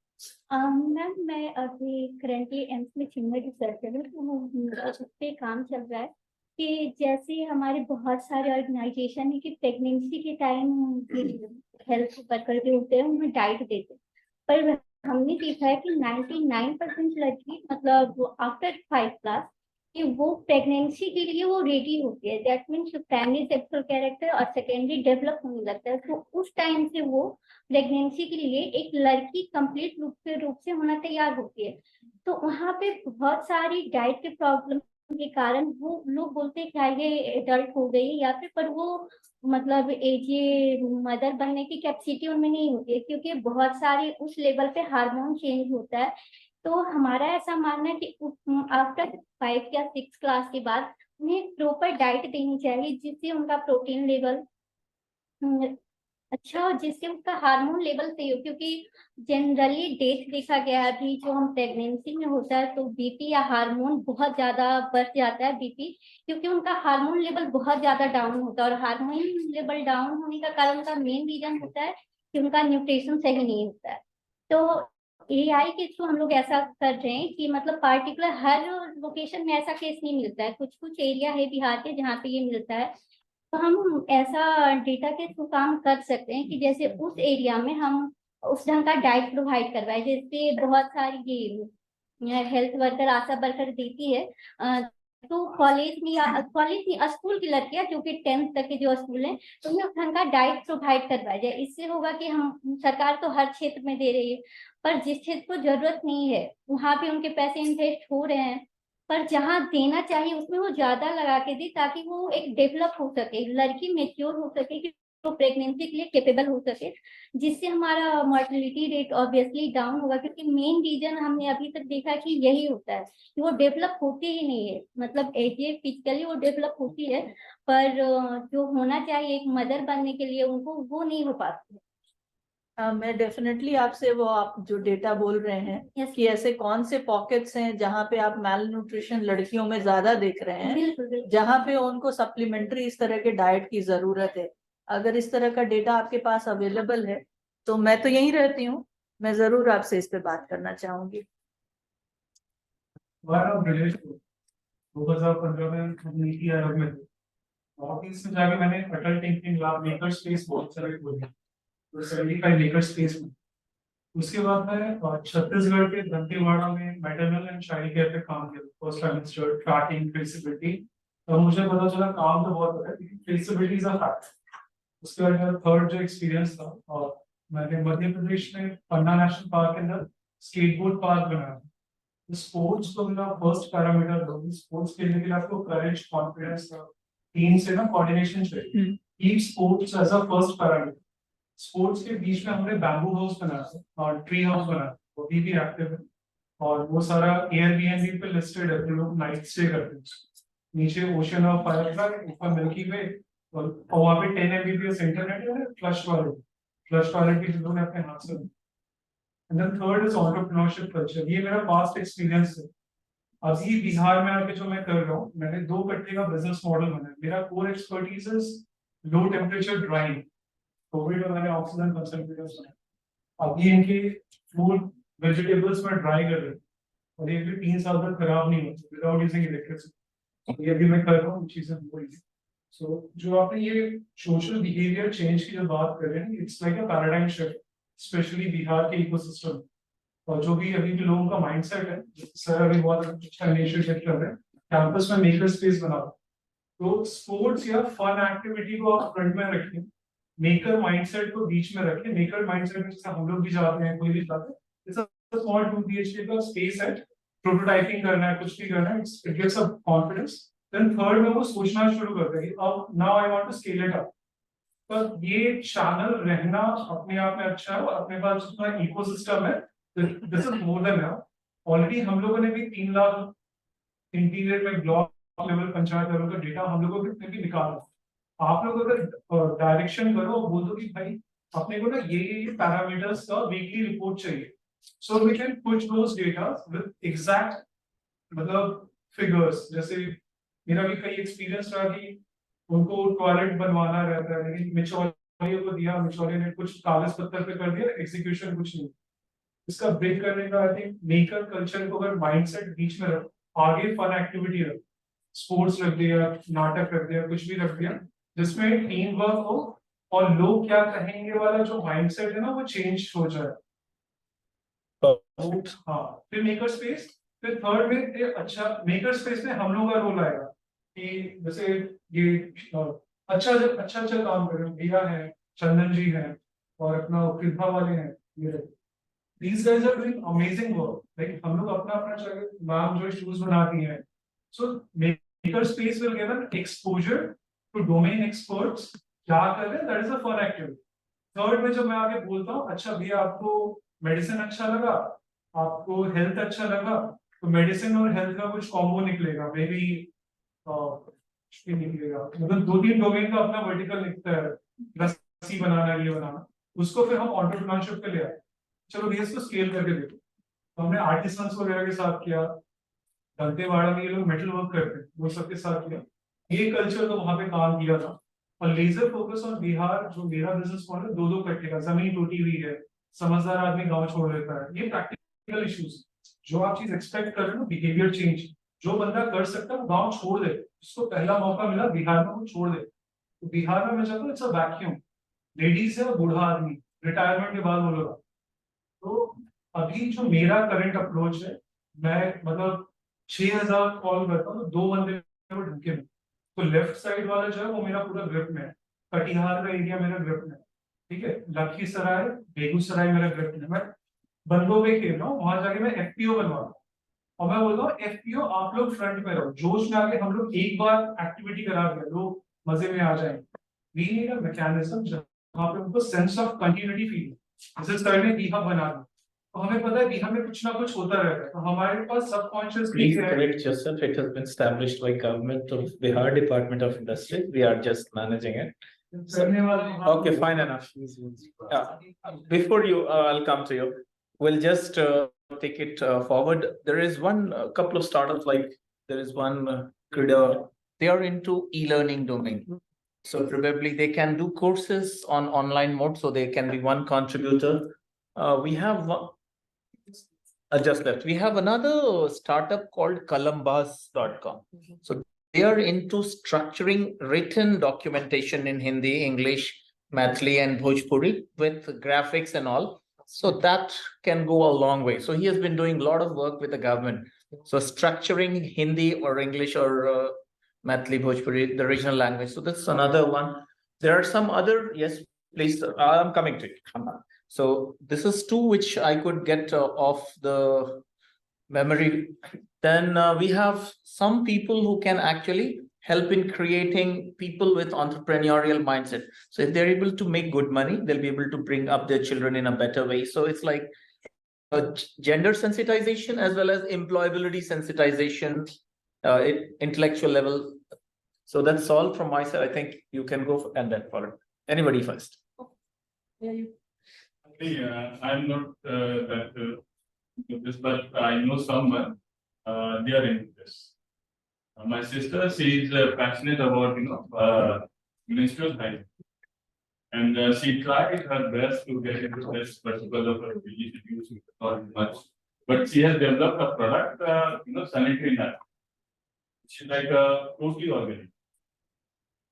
Ma'am मैं अभी currently AIIMS में senior researcher हूँ, तो उस पे काम चल रहा है कि जैसे हमारे बहुत सारे ऑर्गेनाइजेशन है कि प्रेगनेंसी के टाइम हेल्थ वर्कर जो होते हैं उन्हें डाइट देते हैं, पर हमने देखा है कि 99% लड़की मतलब आफ्टर 5 क्लास कि वो प्रेगनेंसी के लिए वो रेडी होती है। That means primary sexual character और सेकेंडरी डेवलप होने लगता है, तो उस टाइम से वो प्रेगनेंसी के लिए एक लड़की कंप्लीट रूप से होना तैयार होती है। तो वहाँ पे बहुत सारी डाइट के प्रॉब्लम के कारण वो लोग बोलते हैं क्या ये एडल्ट हो गई या फिर, पर वो मतलब एज मदर बनने की कैपेसिटी उनमें नहीं होती है, क्योंकि बहुत सारी उस लेवल पे हार्मोन चेंज होता है। तो हमारा ऐसा मानना है कि आफ्टर 5 या 6 क्लास के बाद उन्हें प्रॉपर डाइट देनी चाहिए, जिससे उनका प्रोटीन लेवल अच्छा हो, जिससे उसका हार्मोन लेवल सही हो। क्योंकि जनरली डेट देखा गया है अभी जो हम प्रेगनेंसी में होता है तो बीपी या हार्मोन बहुत ज्यादा बढ़ जाता है बीपी, क्योंकि उनका हार्मोन लेवल बहुत ज्यादा डाउन होता है। और हार्मोन लेवल डाउन होने का कारण उनका मेन रीजन होता है कि उनका न्यूट्रिशन सही नहीं होता है। तो एआई के थ्रू हम लोग ऐसा कर रहे हैं कि मतलब पार्टिकुलर हर लोकेशन में ऐसा केस नहीं मिलता है, कुछ कुछ एरिया है बिहार के जहाँ पे ये मिलता है। तो हम ऐसा डेटा के थ्रू काम कर सकते हैं कि जैसे उस एरिया में हम उस ढंग का डाइट प्रोवाइड करवाए, जैसे बहुत सारी ये हेल्थ वर्कर आशा वर्कर देती है। तो कॉलेज में स्कूल की लड़कियां जो कि 10th तक के जो स्कूल हैं तो उन्हें उस ढंग का डाइट प्रोवाइड करवाया जाए। इससे होगा कि हम सरकार तो हर क्षेत्र में दे रही है, पर जिस क्षेत्र को जरूरत नहीं है वहां पे उनके पैसे इन्वेस्ट हो रहे हैं, पर जहाँ देना चाहिए उसमें वो ज्यादा लगा के दे, ताकि वो एक डेवलप हो सके, लड़की मेच्योर हो सके कि वो प्रेगनेंसी के लिए केपेबल हो सके, जिससे हमारा मॉर्टेलिटी रेट ऑब्वियसली डाउन होगा। क्योंकि मेन रीजन हमने अभी तक देखा कि यही होता है कि वो डेवलप होती ही नहीं है, मतलब एजे फिजिकली वो डेवलप होती है पर जो होना चाहिए एक मदर बनने के लिए उनको वो नहीं हो पाती। मैं डेफिनेटली आपसे वो आप जो डेटा बोल रहे हैं कि ऐसे कौन से पॉकेट्स हैं जहाँ पे आप मैल न्यूट्रिशन लड़कियों में ज्यादा देख रहे हैं, जहाँ पे उनको सप्लीमेंट्री इस तरह के डाइट की जरूरत है। अगर इस तरह का डेटा आपके पास अवेलेबल है तो मैं तो यहीं रहती हूँ, मैं जरूर आपसे इस पे बात करना चाहूंगी। 2015 में नीति आयोग में थे और इसमें जाके मैंने अटल टिंकरिंग लैब मेकर स्पेस बहुत सारे खोले, तो 75 मेकर स्पेस में। उसके बाद मैं छत्तीसगढ़ के दंतेवाड़ा में मैटरनल एंड चाइल्ड केयर पे काम किया, फर्स्ट ट्राइमेस्टर ट्रैकिंग ट्रेसेबिलिटी। तो मुझे पता चला काम तो बहुत है लेकिन ट्रेसेबिलिटी इज अ फैक्ट। उसके बाद मेरा थर्ड जो एक्सपीरियंस था, और मैंने मध्य प्रदेश में पन्ना नेशनल पार्क के अंदर स्केटबोर्ड पार्क बनाया। स्पोर्ट्स को मेरा फर्स्ट पैरामीटर दो, स्पोर्ट्स खेलने के लिए आपको करेज, कॉन्फिडेंस, टीम से ना कोऑर्डिनेशन चाहिए। Keep sports as a first parameter. Sports के बीच में हमने बैम्बू हाउस बनाया था और ट्री हाउस बनाया, वो भी एक्टिव है, और वो सारा एयरबीएनबी पे लिस्टेड है, जो लोग नाइट स्टे करते हैं। नीचे ओशन ऑफ फायर ट्रक, ऊपर मिल्की वे, और वहाँ पे 10 Mbps इंटरनेट है, फ्लश टॉयलेट भी लोगों ने अपने हाथ से। And then third is entrepreneurship culture. ये मेरा पास्ट एक्सपीरियंस है। अभी बिहार में आके जो मैं कर रहा हूँ, मैंने 2 कट्टे का बिजनेस मॉडल बनाया। मेरा core expertise is low temperature drawing. Covid में मैंने ऑक्सीजन कंसंट्रेटर्स बनाए। अभी इनके फूड वेजिटेबल्स में ड्राई कर रहे हैं, और ये भी 3 साल तक खराब नहीं होते विदाउट यूजिंग इलेक्ट्रिसिटी। ये भी मैं कर रहा हूँ, चीजें हो रही है। सो जो आपने ये सोशल बिहेवियर चेंज की जो बात कर रहे हैं, it's like a paradigm shift, specially Bihar के इकोसिस्टम। और जो भी अभी के लोगों का माइंडसेट है, सर अभी बहुत अच्छा इनिशिएटिव कर रहे हैं, कैंपस में मेकर स्पेस बना। तो स्पोर्ट्स या फन एक्टिविटी को आप फ्रंट में रखें, मेकर माइंडसेट को बीच में रखें। मेकर माइंडसेट में जैसे हम लोग भी जाते हैं, कोई भी जाते हैं, स्मॉल 2 BHK का स्पेस है, प्रोटोटाइपिंग करना है, कुछ भी करना है, it gives a confidence. Then third में वो सोचना शुरू करते हैं, अब now I want to scale it up. पर ये चैनल रहना अपने आप में अच्छा है, अपने पास जितना इकोसिस्टम है, this is more than now. Already हम लोगों ने भी 3 लाख इंटीरियर में ब्लॉक लेवल पंचायत लेवल का डेटा हम लोगों ने भी निकाला। आप लोग अगर डायरेक्शन करो, बोल दो कि भाई अपने को ना ये पैरामीटर्स का वीकली रिपोर्ट चाहिए, so we can push those data with exact मतलब फिगर्स। जैसे मेरा भी कई एक्सपीरियंस रहा कि उनको टॉयलेट बनवाना रहता है, लेकिन मिचौलियों को दिया, मिचौलियों ने कुछ कागज पत्थर पे कर दिया, एग्जीक्यूशन कुछ नहीं। इसका ब्रेक करने का आई थिंक मेकर कल्चर को अगर माइंडसेट बीच में रखो, आगे फन एक्टिविटी रखो, स्पोर्ट्स रख दिया, नाटक रख दिया, कुछ भी रख दिया, जिसमें टीम वर्क हो और लोग क्या कहेंगे वाला जो माइंडसेट है ना, वो चेंज हो जाए। हाँ, फिर मेकर स्पेस। फिर थर्ड में अच्छा मेकर स्पेस में हम लोग का रोल आएगा कि जैसे ये अच्छा अच्छा काम कर रहे हैं, दिया है, चंदन जी है, और अपना कृपा वाले हैं, ये these guys are doing amazing work. Like हम लोग अपना अपना चाहिए, मैम जो शूज बनाती हैं, so maker space will give an exposure to domain experts क्या कर रहे हैं, that is a fun activity. Third में जब मैं आगे बोलता हूँ, अच्छा भैया आपको मेडिसिन अच्छा लगा, आपको हेल्थ अच्छा लगा, तो मेडिसिन और हेल्थ का कुछ कॉम्बो निकलेगा, मे बी निकलेगा, मतलब 2-3 डोमेन का अपना वर्टिकल निकलता है, रस्सी बनाना, ये बनाना, उसको फिर हम एंटरप्रेन्योरशिप पे ले आए। चलो भैया इसको स्केल करके देखो। तो हमने आर्टिसंस वगैरह के साथ किया, दंतेवाड़ा में ये लोग मेटल वर्क करते हैं, वो सबके साथ किया, ये कल्चर तो वहां पे काम किया था। और लेजर फोकस ऑन बिहार, जो मेरा बिजनेस मॉडल 2-2 कट्टे का, जमीन टूटी हुई है, समझदार आदमी गांव छोड़ देता है, ये प्रैक्टिकल इश्यूज जो आप चीज एक्सपेक्ट कर रहे हो, बिहेवियर चेंज जो बंदा कर सकता है वो गाँव छोड़ दे, उसको पहला मौका मिला बिहार में, वो छोड़ दे। तो बिहार में मैं चाहता हूँ इट्स अ वैक्यूम, लेडीज है, बूढ़ा आदमी, रिटायरमेंट के बाद बोलेगा। तो अभी जो मेरा करंट अप्रोच है, मैं मतलब 6000 कॉल करता हूँ, 2 बंदे वो ढंके में। तो लेफ्ट साइड वाला जो है वो मेरा पूरा ग्रिप में है, कटिहार का एरिया मेरा ग्रिप में है, ठीक है, लखीसराय, बेगूसराय मेरा ग्रिप में। मैं बंदों पे खेल रहा हूँ, वहां जाके मैं FPO बनवा रहा हूँ, और मैं बोल रहा हूँ FPO आप लोग फ्रंट में रहो, जोश में आके हम लोग एक बार एक्टिविटी करा दिया, लोग मजे में आ जाएंगे। वी नीड अ मैकेनिज्म जहाँ पे उनको सेंस ऑफ कंटिन्यूटी फील, जैसे सर ने बीहा बना दिया, तो हमें पता है बीहा में कुछ ना कुछ होता रहता है, तो हमारे पास subconscious Please correct yourself. It has been established by government of Bihar Department of Industry. We are just managing it. करने वाले। Okay, fine enough. Before you, I'll come to you. We'll just take it forward. There is one couple of startups, like there is one Krida. They are into e-learning domain. So probably they can do courses on online mode. So they can be one contributor. We have just left. We have another startup called Kalambas.com. So they are into structuring written documentation in Hindi, English, Mathli, and Bhojpuri with graphics and all. So that can go a long way. So he has been doing a lot of work with the government. So structuring Hindi or English or Mathli, Bhojpuri, the regional language. So that's another one. There are some other, yes, please, I'm coming to it. So this is two which I could get off the memory. Then we have some people who can actually help in creating people with entrepreneurial mindset. So if they're able to make good money, they'll be able to bring up their children in a better way. So it's like a gender sensitization as well as employability sensitization, intellectual level. So that's all from my side. I think you can go and then follow. Anybody first? Yeah, you. I'm not that with this, but I know someone. They are into this. My sister, she is passionate about menstrual hygiene, and she tried her best to get into this, but because of her busy schedule, not much. But she has developed a product, sanitary napkin. It's like a totally organic,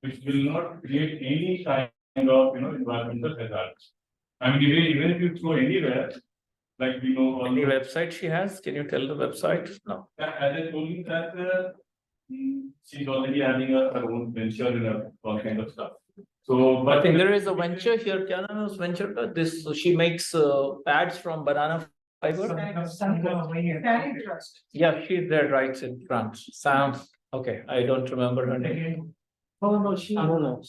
which will not create any kind of environmental hazards. I mean, even if you throw anywhere, like we know Any website she has? Can you tell the website? No. as I told you that she's already having her own venture in all kind of stuff. So, but I think there is a venture here. Canada's venture. This she makes pads from banana fiber. Yeah, she's there, right in France. Sam. Okay, I don't remember her name. Oh, no, she's not.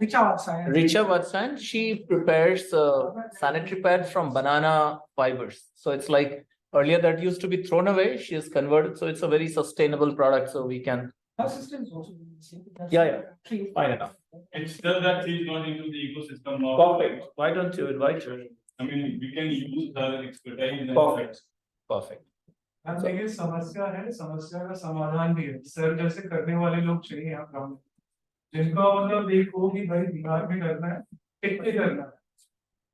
Richa Vatsan, she prepares sanitary pads from banana fibers. So it's like earlier that used to be thrown away. She has converted, so it's a very sustainable product. So we can. Her system is also. Yeah, fine enough. it's still that she's not into the ecosystem of. Perfect. Why don't you invite her? I mean, we can use her expertise. and- Perfect. Perfect. देखिए समस्या है, समस्या का समाधान भी है। Sir जैसे करने वाले लोग चाहिए यहाँ गाँव में, जिनका मतलब देखो कि भाई बिहार में करना है, टिक के करना है।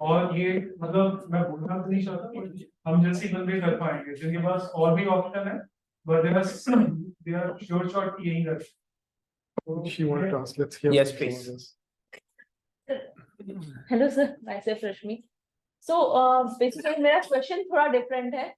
और ये मतलब मैं बोलना तो नहीं चाहता, पर हम जैसे बंदे कर पाएंगे, जिनके पास और भी ऑप्शन है, but they are sure shot कि यही कर। She wanted to ask, let's hear. Yes, from please. some others. Hello sir, myself Rashmi. So basically मेरा question थोड़ा different है,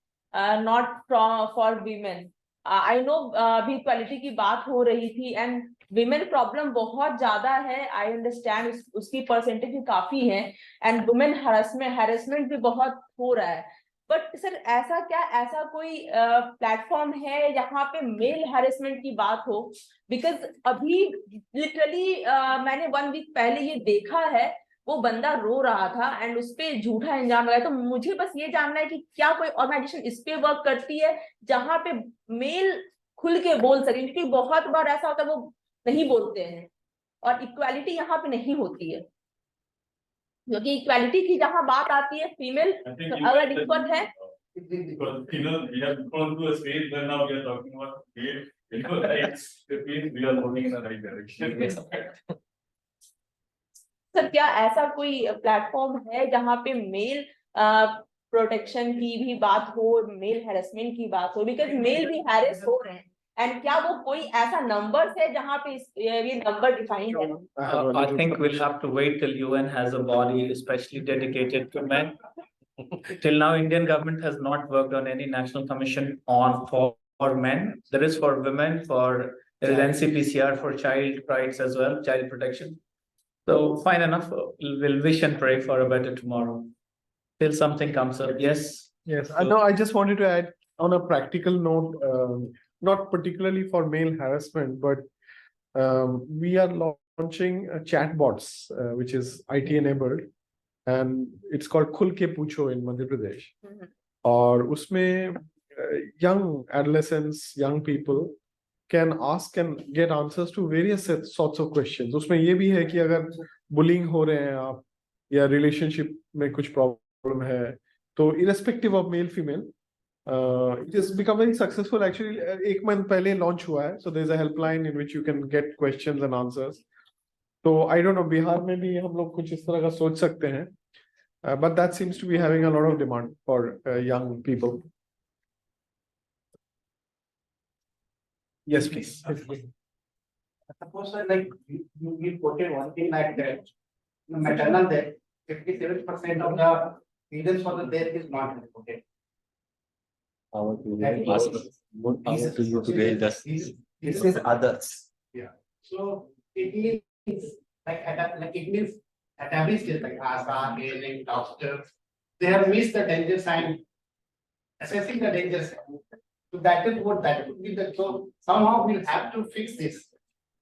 not for women. I know अभी equality की बात हो रही थी and women problem बहुत ज्यादा है. I understand उसकी percentage भी काफी है and women harassment भी बहुत हो रहा है. बट सर ऐसा कोई प्लेटफॉर्म है जहाँ पे मेल हैरेसमेंट की बात हो? बिकॉज अभी लिटरली मैंने 1 वीक पहले ये देखा है, वो बंदा रो रहा था एंड उस पे झूठा इल्जाम लगाया. तो मुझे बस ये जानना है कि क्या कोई ऑर्गेनाइजेशन इस पे वर्क करती है जहाँ पे मेल खुल के बोल सके, क्योंकि बहुत बार ऐसा होता है वो नहीं बोलते हैं और इक्वालिटी यहाँ पे नहीं होती है, क्योंकि इक्वालिटी की जहां बात आती है फीमेल अगर इक्वल है. Because we have gone to a stage where now we are talking about male rights. It means we are moving in the right direction. Sir क्या ऐसा कोई प्लेटफॉर्म है जहां पे मेल प्रोटेक्शन की भी बात हो, मेल हैरेसमेंट की बात हो? बिकॉज मेल भी हैरेस हो रहे हैं एंड क्या वो कोई ऐसा नंबर है जहां पे ये नंबर डिफाइंड है? I think we'll have to wait till UN has a body especially dedicated to men. Till now, Indian government has not worked on any national commission for men. There is for women, there is NCPCR for child rights as well, child protection. So fine enough. We'll wish and pray for a better tomorrow. Till something comes up. Yes. Yes, I know. I just wanted to add on a practical note, not particularly for male harassment, but we are launching chatbots, which is IT enabled, and it's called Khul Ke Pucho in Madhya Pradesh. और उसमें young adolescents, young people can ask and get answers to various sorts of questions. उसमें ये भी है कि अगर bullying हो रहे हैं आप या relationship में कुछ problem है, तो irrespective of male female, it has become very successful. Actually, 1 month पहले launch हुआ है, so there is a helpline in which you can get questions and answers. So I don't know, Bihar में भी हम लोग कुछ इस तरह का सोच सकते हैं, but that seems to be having a lot of demand for young people. Yes, please. Suppose like you quoted one thing like that, maternal death, 57% of the reasons for the death is not reported. This is others. Yeah. So it means it means at every stage, like ASA, ALM, doctors, they have missed the danger sign, assessing the danger sign. So that would be the, so somehow we'll have to fix this.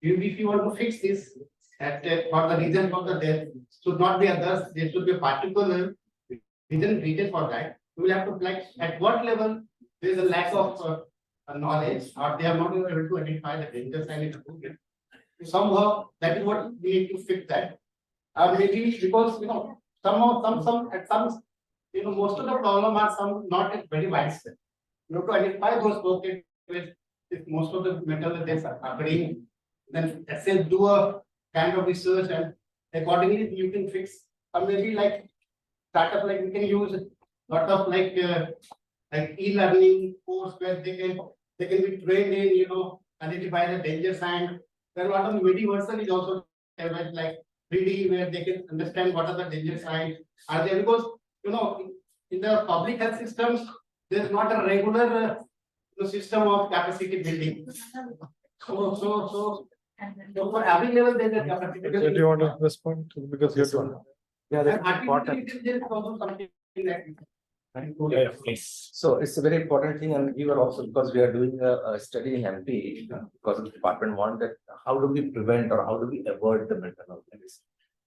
If you want to fix this, for the reason for the death, should not be others, there should be a particular reason for that. We will have to like at what level there is a lack of knowledge, or they are not able to identify the danger sign in the book. Somehow that is what we need to fix that. Or maybe because somehow some at some most of the problem are some not very widespread. You have to identify those pockets with if most of the mental deaths are occurring, then let's say do a kind of research and accordingly you can fix, or maybe like startup, like we can use a lot of like e-learning course where they can be trained in identify the danger sign. There are a lot of mediversal is also developed, like 3D, where they can understand what are the danger signs are there, because in the public health systems there is not a regular system of capacity building. So for every level there is a capacity Do building. you want to respond to, because you're doing? Yeah, that's And important. artificial intelligence is also something that Yeah, please. So it's a very important thing, and we were also, because we are doing a study in MP, because the department wanted, how do we prevent or how do we avoid the mental health illness?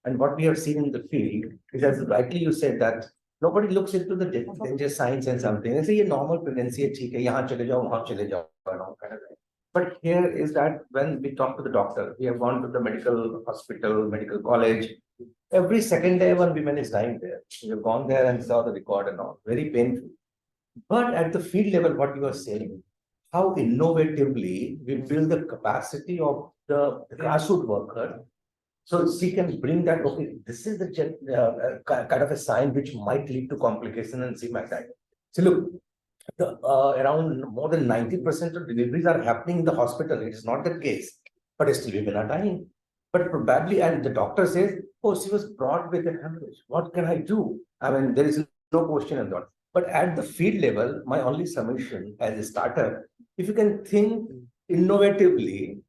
And what we have seen in the field is, as rightly you said, that nobody looks into the danger signs and something. They say, a normal pregnancy, hai, yahan chale jao, wahan chale jao, kind of thing. But here is that when we talk to the doctor, we have gone to the medical hospital, medical college. Every second day, one woman is dying there. We have gone there and saw the record and all, very painful. But at the field level, what you are saying, how innovatively we build the capacity of the grassroots worker, so she can bring that, okay, this is the kind of a sign which might lead to complication and she might die. So look, around more than 90% of deliveries are happening in the hospital. It is not the case, but still women are dying. But probably, and the doctor says, oh, she was brought with a hemorrhage. What can I do? I mean, there is no question in that. But at the field level, my only submission as a starter, if you can think innovatively,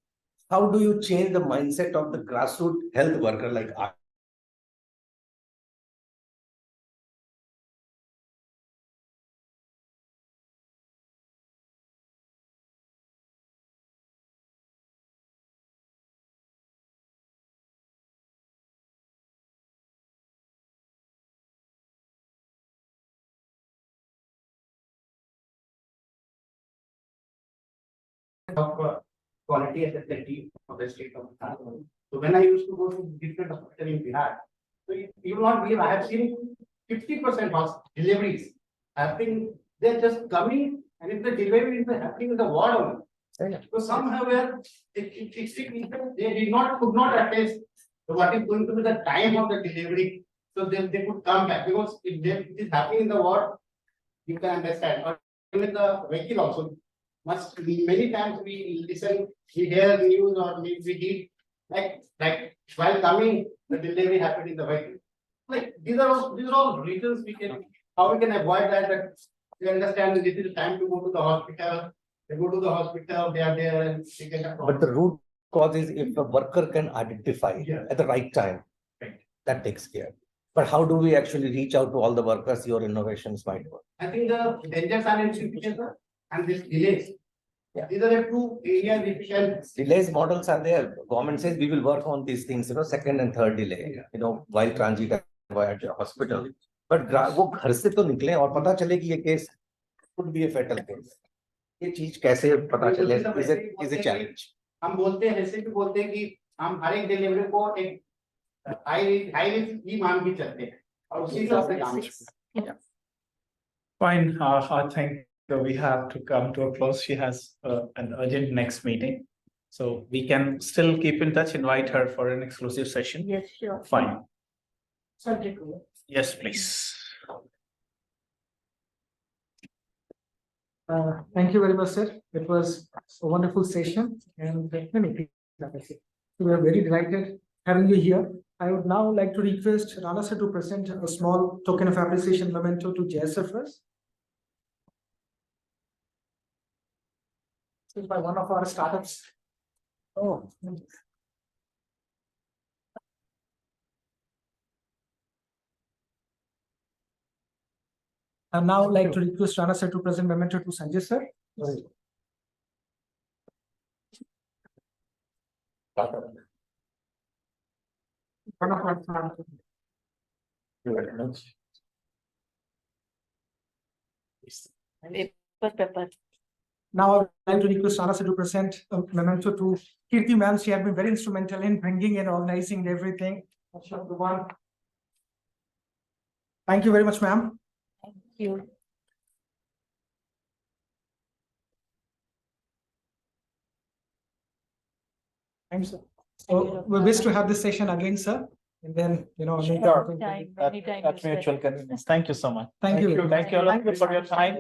how do you change the mindset of the grassroots health worker like us? of quality assessment team of the state of Bihar. So when I used to go to different hospitals in Bihar, so you will not believe, I have seen 50% of deliveries happening. They're just coming, and if the delivery is happening in the ward only. So somehow where they could not attest what is going to be the time of the delivery. So they could come back, because if it is happening in the ward, you can understand. Or even the vehicle also. Many times we listen, we hear news, or we read like while coming, the delivery happened in the vehicle. Like these are all reasons how we can avoid that. We understand that this is the time to go to the hospital. They go to the hospital, they are there and they get a problem. But the root cause is if the worker can identify at the right time, that takes care. But how do we actually reach out to all the workers? Your innovations might work. I think the dangers are in and this delays. Yeah. These are the two areas which can. Delays models are there. Government says we will work on these things, second and third delay, while transit via hospital. But वो घर से तो निकले और पता चले कि ये case could be a fatal case. ये चीज कैसे पता चले is a challenge. हम बोलते हैं ऐसे भी बोलते हैं कि हम हर एक डिलीवरी को एक हाई रिस्क ही मान के चलते हैं और उसी हिसाब से काम करते हैं. Fine, I think that we have to come to a close. She has an urgent next meeting. So we can still keep in touch, invite her for an exclusive session. Yes, sure. Fine. Subject to it. Yes, please. Thank you very much, sir. It was a wonderful session, and many things, like I said. We are very delighted having you here. I would now like to request Rana sir to present a small token of appreciation memento to JSF first. This is by one of our startups. Oh, I'd now like to request Rana sir to present memento to Sanjay sir. Now I would like to request Rana sir to present a memento to Kirti ma'am. She had been very instrumental in bringing and organizing everything. Thank you very much, ma'am. Thank you. Thanks, sir. So we wish to have this session again, sir. And then, Sure. Anytime, At mutual convenience. Thank you so much. Thank you. Thank you all for your time.